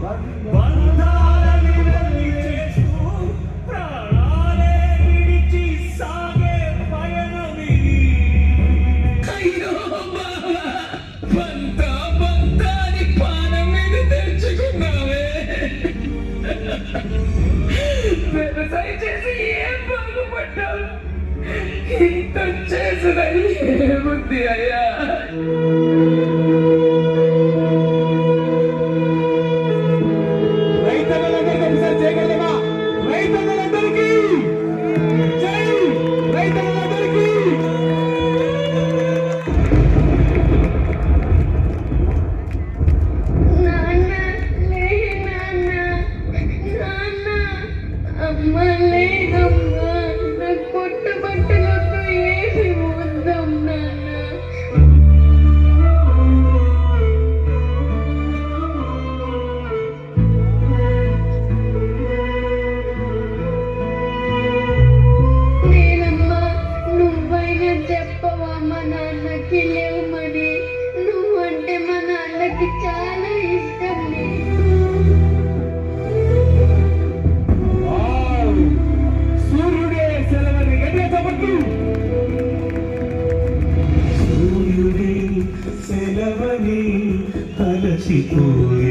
బంధాలని వెలివేస్తూ ప్రాణాలే విడిచి సాగే పయనమిది. అయ్యో బావా, బంతాని పానం మీద తెచ్చుకున్నావే. వ్యవసాయం చేసి ఏం బాగుపడ్డావు? ఇంత చేసిన ఏముంది అయ్యా? చెప్పవా మా నాన్నకి లేవమని? నువ్వంటే మా నాన్నకి చాలా ఇష్టం. సూర్యుడే సెలవని గట్టిగా చెప్పట్టు. సూర్యుడే సెలవని అలసిపోయి